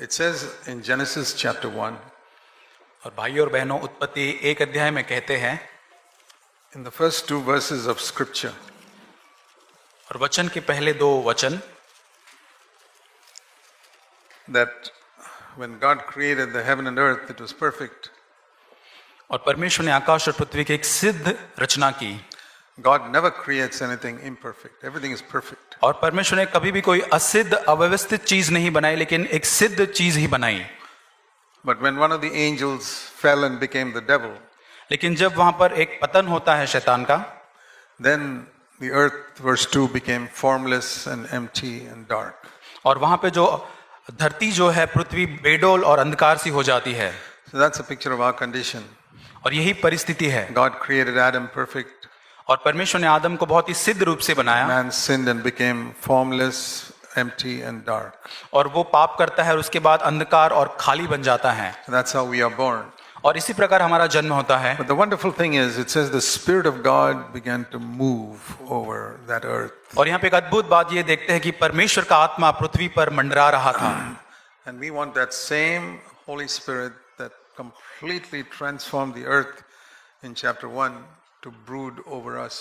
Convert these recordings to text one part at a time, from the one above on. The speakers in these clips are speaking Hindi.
It says in Genesis chapter 1, और भाइयों और बहनों, उत्पत्ति 1 अध्याय में कहते हैं, in the first 2 verses of scripture, और वचन के पहले 2 वचन, that when God created the heaven and earth, it was perfect. और परमेश्वर ने आकाश और पृथ्वी की एक सिद्ध रचना की। God never creates anything imperfect. Everything is perfect. और परमेश्वर ने कभी भी कोई असिद्ध अव्यवस्थित चीज नहीं बनाई, लेकिन एक सिद्ध चीज ही बनाई। But when one of the angels fell and became the devil, लेकिन जब वहां पर एक पतन होता है शैतान का, then the earth, verse 2, became formless and empty and dark. और वहां पे जो धरती जो है, पृथ्वी बेडोल और अंधकार सी हो जाती है। So that's a picture of our condition. और यही परिस्थिति है। God created Adam perfect. और परमेश्वर ने आदम को बहुत ही सिद्ध रूप से बनाया। Man sinned and became formless, empty and dark. और वो पाप करता है और उसके बाद अंधकार और खाली बन जाता है। So that's how we are born. और इसी प्रकार हमारा जन्म होता है। But the wonderful thing is, it says the Spirit of God began to move over that earth. और यहाँ पे एक अद्भुत बात ये देखते हैं कि परमेश्वर का आत्मा पृथ्वी पर मंडरा रहा था। And we want that same Holy Spirit that completely transformed the earth in chapter 1 to brood over us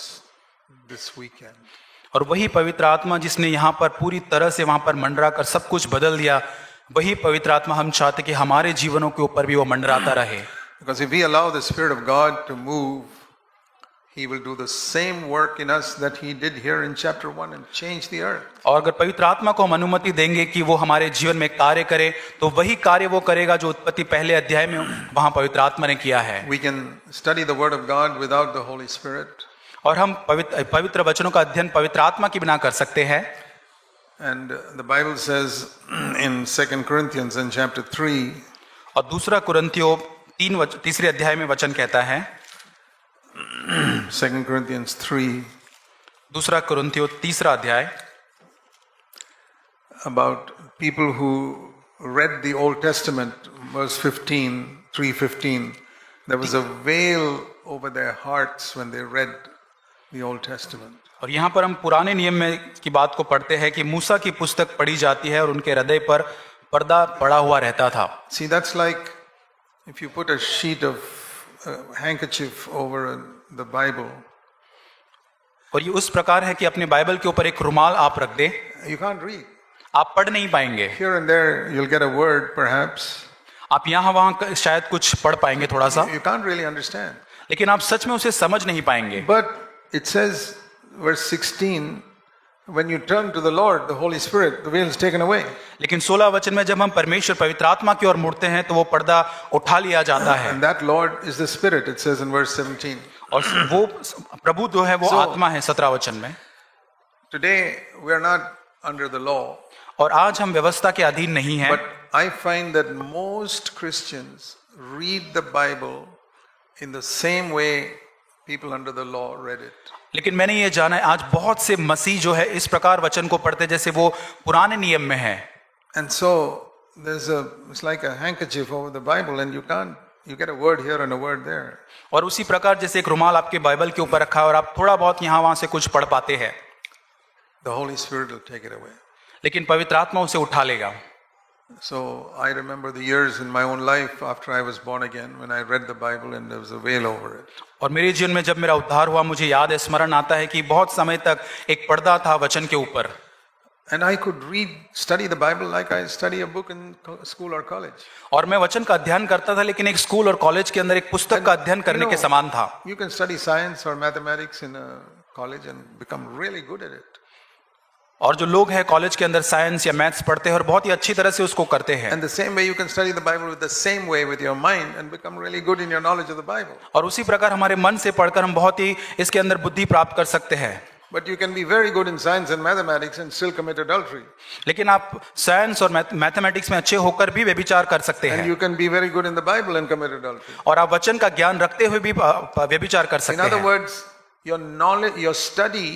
this weekend. और वही पवित्र आत्मा जिसने यहाँ पर पूरी तरह से वहां पर मंडरा कर सब कुछ बदल दिया, वही पवित्र आत्मा हम चाहते कि हमारे जीवनों के ऊपर भी वो मंडराता रहे। Because if we allow the Spirit of God to move, He will do the same work in us that He did here in chapter 1 and change the earth. और अगर पवित्र आत्मा को हम अनुमति देंगे कि वो हमारे जीवन में कार्य करे, तो वही कार्य वो करेगा जो उत्पत्ति पहले अध्याय में वहां पवित्र आत्मा ने किया है। We can study the Word of God without the Holy Spirit. और हम पवित्र वचनों का अध्ययन पवित्र आत्मा के बिना कर सकते हैं। And the Bible says in 2 Corinthians in chapter 3, और दूसरा कुरिन्थियों 3 अध्याय में वचन कहता है, 2 Corinthians 3, दूसरा कुरिन्थियों 3 अध्याय, about people who read the Old Testament, verse 15, 3:15. There was a veil over their hearts when they read the Old Testament. और यहाँ पर हम पुराने नियम में की बात को पढ़ते हैं कि मूसा की पुस्तक पढ़ी जाती है और उनके हृदय पर पर्दा पड़ा हुआ रहता था। See, that's like if you put a sheet of handkerchief over the Bible. और ये उस प्रकार है कि अपने बाइबल के ऊपर एक रुमाल आप रख दे, You can't read. आप पढ़ नहीं पाएंगे। Here and there you'll get a word perhaps. आप यहाँ वहाँ शायद कुछ पढ़ पाएंगे थोड़ा सा, You can't really understand. लेकिन आप सच में उसे समझ नहीं पाएंगे। But it says, verse 16, when you turn to the Lord, the Holy Spirit, the veil is taken away. लेकिन 16 वचन में जब हम परमेश्वर पवित्र आत्मा की ओर मुड़ते हैं तो वो पर्दा उठा लिया जाता है। And that Lord is the Spirit, it says in verse 17. और वो प्रभु जो है वो आत्मा है 17 वचन में। Today we are not under the law. और आज हम व्यवस्था के अधीन नहीं हैं। But I find that most Christians read the Bible in the same way people under the law read it. लेकिन मैंने ये जाना है आज बहुत से मसीह जो है इस प्रकार वचन को पढ़ते जैसे वो पुराने नियम में है। And so it's like a handkerchief over the Bible and you get a word here and a word there. और उसी प्रकार जैसे एक रुमाल आपके बाइबल के ऊपर रखा है और आप थोड़ा बहुत यहाँ वहां से कुछ पढ़ पाते हैं, The Holy Spirit will take it away. लेकिन पवित्र आत्मा उसे उठा लेगा। So I remember the years in my own life after I was born again when I read the Bible and there was a veil over it. और मेरे जीवन में जब मेरा उद्धार हुआ मुझे याद है, स्मरण आता है कि बहुत समय तक एक पर्दा था वचन के ऊपर। And I could study the Bible like I study a book in school or college. और मैं वचन का अध्ययन करता था, लेकिन एक स्कूल और कॉलेज के अंदर एक पुस्तक का अध्ययन करने के समान था। You can study science or mathematics in a college and become really good at it. और जो लोग हैं कॉलेज के अंदर साइंस या मैथ्स पढ़ते हैं और बहुत ही अच्छी तरह से उसको करते हैं। And the same way you can study the Bible with the same way with your mind and become really good in your knowledge of the Bible. और उसी प्रकार हमारे मन से पढ़कर हम बहुत ही इसके अंदर बुद्धि प्राप्त कर सकते हैं। But you can be very good in science and mathematics and still commit adultery. लेकिन आप साइंस और मैथमेटिक्स में अच्छे होकर भी व्यभिचार कर सकते हैं। And you can be very good in the Bible and commit adultery. और आप वचन का ज्ञान रखते हुए भी व्यभिचार कर सकते हैं। In other words, your knowledge, your study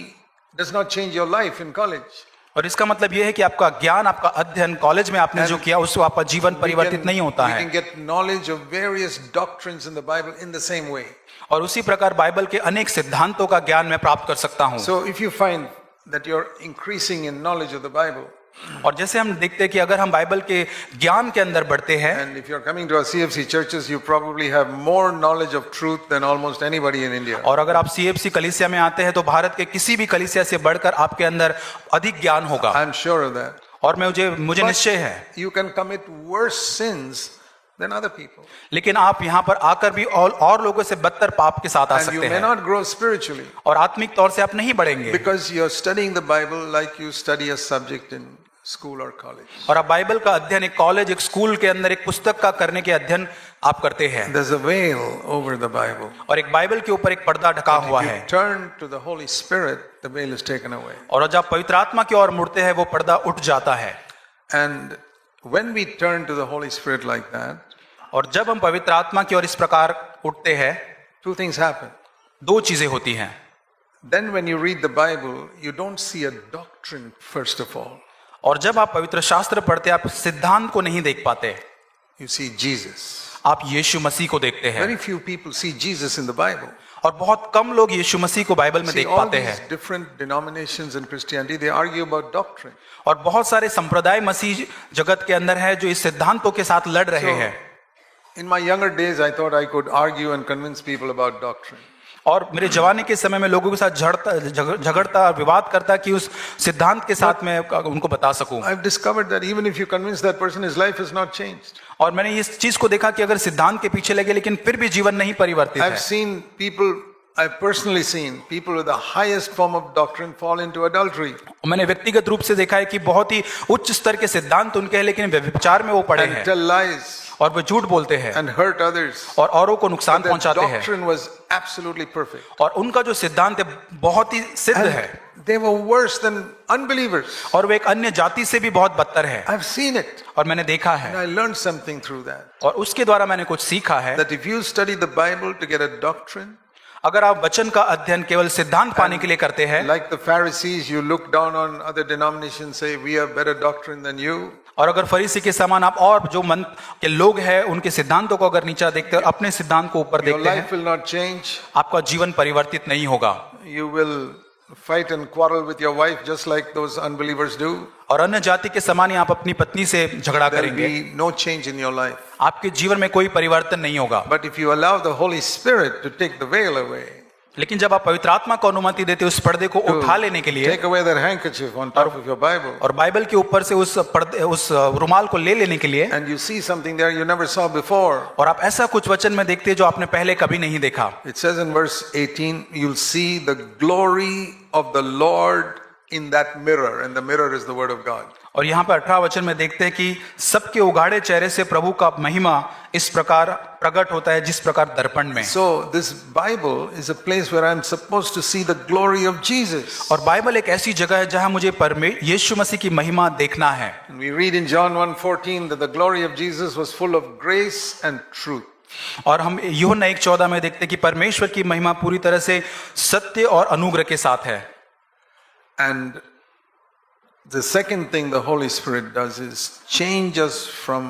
does not change your life in college. और इसका मतलब यह है कि आपका ज्ञान, आपका अध्ययन कॉलेज में आपने जो किया उससे आपका जीवन परिवर्तित नहीं होता है। We can get knowledge of various doctrines in the Bible in the same way. और उसी प्रकार बाइबल के अनेक सिद्धांतों का ज्ञान मैं प्राप्त कर सकता हूँ। So if you find that you're increasing in knowledge of the Bible, और जैसे हम देखते हैं कि अगर हम बाइबल के ज्ञान के अंदर बढ़ते हैं, And if you're coming to our CFC churches, you probably have more knowledge of truth than almost anybody in India. और अगर आप CFC कलीसिया में आते हैं तो भारत के किसी भी कलीसिया से बढ़कर आपके अंदर अधिक ज्ञान होगा। I'm sure of that. और मुझे निश्चय है, You can commit worse sins than other people. लेकिन आप यहाँ पर आकर भी और लोगों से बदतर पाप के साथ आ And you सकते may हैं not grow spiritually और आत्मिक तौर से आप नहीं बढ़ेंगे, because you're studying the Bible like you study a subject in school or college. और आप बाइबल का अध्ययन एक कॉलेज, एक स्कूल के अंदर एक पुस्तक का करने के अध्ययन आप करते हैं, There's a veil over the Bible. और एक बाइबल के ऊपर एक पर्दा ढका हुआ If है, you turn to the Holy Spirit, the veil is taken away. और जब पवित्र आत्मा की ओर मुड़ते हैं वो पर्दा उठ जाता है। And when we turn to the Holy Spirit like that, और जब हम पवित्र आत्मा की ओर इस प्रकार उठते हैं, two things happen. दो चीजें होती हैं। Then when you read the Bible, you don't see a doctrine first of all. और जब आप पवित्र शास्त्र पढ़ते हैं, आप सिद्धांत को नहीं देख पाते, You see Jesus. आप यीशु मसीह को देखते हैं। Very few people see Jesus in the Bible. और बहुत कम लोग यीशु मसीह को बाइबल में See, देख all पाते these हैं। different denominations in Christianity, they argue about doctrine. और बहुत सारे संप्रदाय मसीह जगत के अंदर है जो इस सिद्धांतों के साथ लड़ रहे हैं। In my younger days, I thought I could argue and convince people about doctrine. और मेरे जवानी के समय में लोगों के साथ झगड़ता विवाद करता कि उस सिद्धांत के साथ मैं उनको बता सकूं। I've discovered that even if you convince that person, his life has not changed. और मैंने इस चीज को देखा कि अगर सिद्धांत के पीछे लगे लेकिन फिर भी जीवन नहीं परिवर्तित I've है। seen people, I've personally seen people with the highest form of doctrine fall into adultery मैंने व्यक्तिगत रूप से देखा है कि बहुत ही उच्च स्तर के सिद्धांत उनके हैं लेकिन व्यभिचार में वो पड़े and हैं tell lies और वो झूठ बोलते हैं and hurt others. और औरों को नुकसान Their पहुंचाते हैं, doctrine was absolutely perfect. और उनका जो सिद्धांत है बहुत ही सिद्ध है, And they were worse than unbelievers. और वो एक अन्य जाति से भी बहुत बदतर है। I've seen it. और मैंने देखा And है I learned something through that. और उसके द्वारा मैंने कुछ सीखा है। That if you study the Bible to get a doctrine, अगर आप वचन का अध्ययन केवल सिद्धांत पाने के लिए करते हैं, like the Pharisees, you look down on other denominations, say, we have better doctrine than you. और अगर फरीसी के समान आप और जो मन के लोग हैं उनके सिद्धांतों को अगर नीचा देखते हैं और अपने सिद्धांत को ऊपर Your देखते life हैं, will not change. आपका जीवन परिवर्तित नहीं होगा। You will fight and quarrel with your wife just like those unbelievers do. और अन्य जाति के समान ही आप अपनी पत्नी से झगड़ा There will करेंगे, be no change in your life. आपके जीवन में कोई परिवर्तन नहीं होगा। But if you allow the Holy Spirit to take the veil away, लेकिन जब आप पवित्र आत्मा को अनुमति देते उस पर्दे को उठा लेने के लिए take away that handkerchief on top of your Bible, और बाइबल के ऊपर से उस रुमाल को ले लेने के लिए, and you see something there you never saw before. और आप ऐसा कुछ वचन में देखते हैं जो आपने पहले कभी नहीं देखा। It says in verse 18, you'll see the glory of the Lord in that mirror, and the mirror is the word of God. और यहाँ पर 18 वचन में देखते हैं कि सबके उगाड़े चेहरे से प्रभु का महिमा इस प्रकार प्रकट होता है जिस प्रकार दर्पण में। So this Bible is a place where I'm supposed to see the glory of Jesus. और बाइबल एक ऐसी जगह है जहां मुझे यीशु मसीह की महिमा देखना है। And we read in John 1:14 that the glory of Jesus was full of grace and truth. और हम यूहन्ना 1:14 में देखते हैं कि परमेश्वर की महिमा पूरी तरह से सत्य और अनुग्रह के साथ है। And the second thing the Holy Spirit does is change us from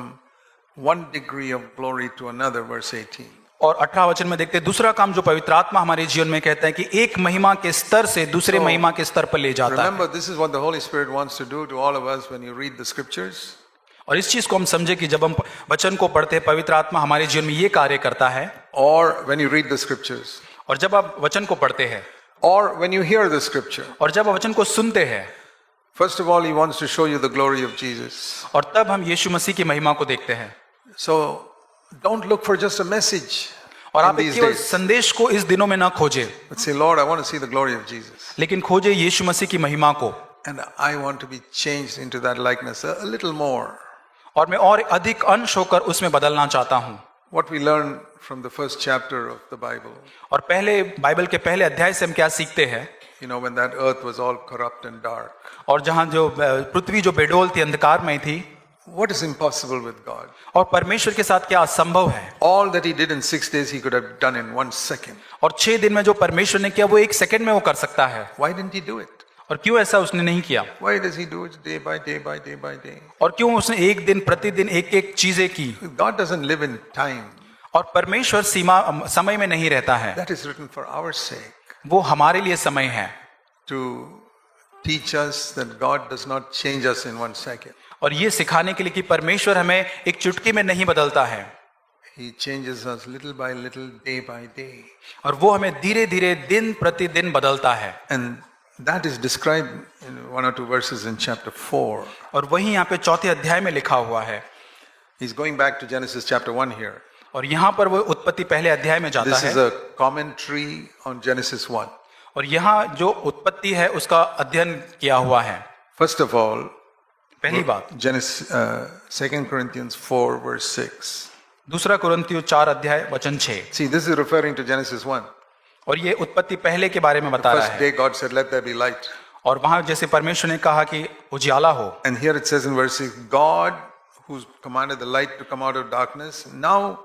one degree of glory to another, verse 18. और 18 वचन में देखते हैं दूसरा काम जो पवित्र आत्मा हमारे जीवन में कहता है कि एक महिमा के स्तर से दूसरे महिमा के स्तर पर ले जाता है। Remember, this is what the Holy Spirit wants to do to all of us when you read the scriptures. और इस चीज को हम समझे कि जब हम वचन को पढ़ते हैं पवित्र आत्मा हमारे जीवन में ये कार्य करता है, Or when you read the scriptures. और जब आप वचन को पढ़ते हैं Or when you hear the scripture. और जब आप वचन को सुनते हैं, First of all, he wants to show you the glory of Jesus. और तब हम यीशु मसीह की महिमा को देखते हैं। So don't look for just a message और in आप these केवल days. संदेश को इस दिनों में ना खोजे, But say, Lord, I want to see the glory of Jesus. लेकिन खोजे यीशु मसीह की महिमा को, And I want to be changed into that likeness a little more. और मैं और अधिक अंश होकर उसमें बदलना चाहता हूं। What we learn from the first chapter of the Bible, और पहले बाइबल के पहले अध्याय से हम क्या सीखते हैं, you know, when that earth was all corrupt and dark. और जहां जो पृथ्वी जो बेडोल थी, अंधकार में थी, What is impossible with God? और परमेश्वर के साथ क्या असंभव है। All that he did in 6 days, he could have done in 1 second. और 6 दिन में जो परमेश्वर ने किया वो 1 सेकंड में वो कर सकता है। Why didn't he do it? और क्यों ऐसा उसने नहीं किया, Why does he do it day by day by day by day? और क्यों उसने एक दिन प्रतिदिन एक एक चीजें की। God doesn't live in time. और परमेश्वर समय में नहीं रहता है, That is written for our sake. वो हमारे लिए समय है। To teach us that God does not change us in 1 second. और ये सिखाने के लिए कि परमेश्वर हमें एक चुटकी में नहीं बदलता है, He changes us little by little, day by day. और वो हमें धीरे धीरे दिन प्रतिदिन बदलता है। And that is described in 1 or 2 verses in chapter 4. और वही यहाँ पे चौथे अध्याय में लिखा हुआ है। He's going back to Genesis chapter 1 here. और यहाँ पर वो उत्पत्ति पहले अध्याय में जाता This है, is a commentary on Genesis 1. और यहाँ जो उत्पत्ति है उसका अध्ययन किया हुआ है। First of all, पहली बात, Genesis, 2 Corinthians 4 verse 6. दूसरा कुरिन्थियों 4 अध्याय वचन 6। See, this is referring to Genesis 1. और ये उत्पत्ति पहले के बारे में बता रहा First है। day God said, let there be light. और वहां जैसे परमेश्वर ने कहा कि उजियाला हो, And here it says in verse 6, God, who's commanded the light to come out of darkness, now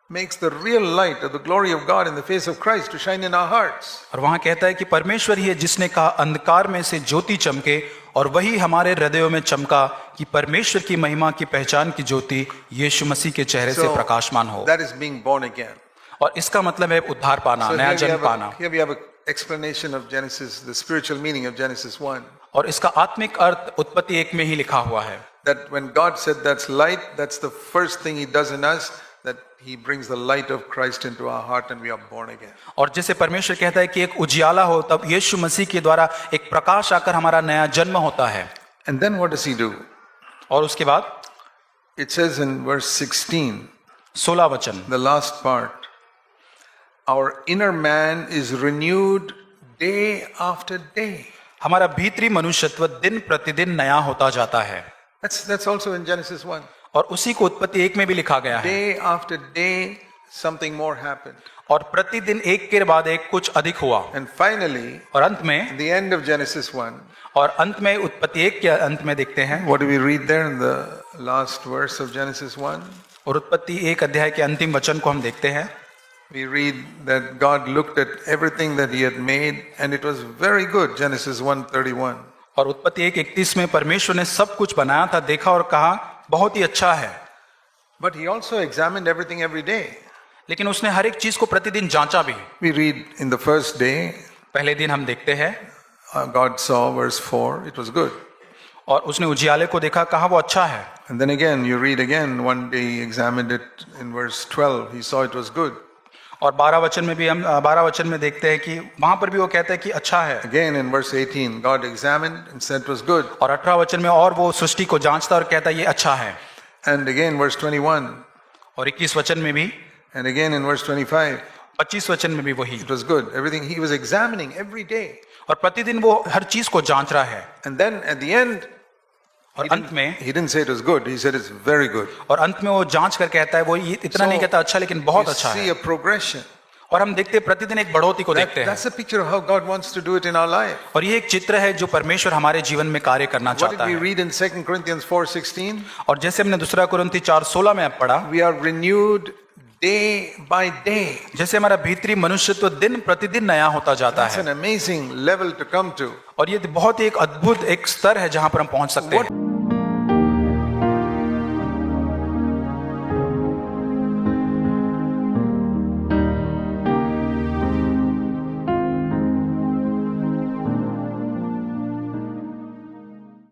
makes the real light of the glory of God in the face of Christ to shine in our hearts. और वहां कहता है कि परमेश्वर ही है जिसने कहा अंधकार में से ज्योति चमके, और वही हमारे हृदयों में चमका कि परमेश्वर की महिमा की पहचान की ज्योति यीशु मसीह के चेहरे से प्रकाशमान हो। that is being born again. और इसका मतलब है उद्धार पाना, So नया here we जन्म have पाना। here we have an explanation of Genesis, the spiritual meaning of Genesis 1. और इसका आत्मिक अर्थ उत्पत्ति 1 में ही लिखा हुआ है। That when God said that's light, that's the first thing He does in us, that He brings the light of Christ into our heart and we are born again. और जैसे परमेश्वर कहता है कि एक उजियाला हो, तब यीशु मसीह के द्वारा एक प्रकाश आकर हमारा नया जन्म होता है। And then what does He do? और उसके बाद It says in verse 16, 16 वचन, the last part, our inner man is renewed day after day. हमारा भीतरी मनुष्यत्व दिन प्रतिदिन नया होता जाता है। That's also in Genesis 1. और उसी को उत्पत्ति 1 में भी लिखा गया है। Day after day, something more happened. और प्रतिदिन एक के बाद एक कुछ अधिक हुआ। And finally, और अंत में, in the end of Genesis 1, और अंत में उत्पत्ति 1 के अंत में देखते हैं, what do we read there in the last verse of Genesis 1? और उत्पत्ति 1 अध्याय के अंतिम वचन को हम देखते हैं। We read that God looked at everything that He had made and it was very good, Genesis 1:31. और उत्पत्ति 1:31 में परमेश्वर ने सब कुछ बनाया था, देखा और कहा बहुत ही अच्छा है। But He also examined everything every day. लेकिन उसने हर एक चीज को प्रतिदिन जांचा भी। We read in the first day, पहले दिन हम देखते हैं, God saw, verse 4, it was good. और उसने उजियाले को देखा, कहा वो अच्छा है। And then again, you read again, one day He examined it in verse 12, He saw it was good. और 12 वचन में भी हम 12 वचन में देखते हैं कि वहां पर भी वो कहता है कि अच्छा है। Again in verse 18, God examined and said it was good. और 18 वचन में और वो सृष्टि को जांचता और कहता है ये अच्छा है। And again verse 21, और 21 वचन में भी, and again in verse 25, 25 वचन में भी वही। it was good. Everything He was examining every day. और प्रतिदिन वो हर चीज को जांच रहा है। And then at the end, और अंत में, He didn't say it was good, He said it's very good. और अंत में वो जांच कर कहता है वो ये इतना नहीं कहता अच्छा, लेकिन बहुत You अच्छा see है। a progression. और हम देखते हैं प्रतिदिन एक बढ़ोतरी को देखते हैं। That's a picture of how God wants to do it in our life. और ये एक चित्र है जो परमेश्वर हमारे जीवन में कार्य करना What did चाहता we है। read in 2 Corinthians 4:16? और जैसे हमने दूसरा कुरिन्थी 4:16 में पढ़ा, We are renewed day by day. जैसे हमारा भीतरी मनुष्यत्व दिन प्रतिदिन नया होता जाता That's है। an amazing level to come to. और ये बहुत ही एक अद्भुत एक स्तर है जहां पर हम पहुंच सकते हैं।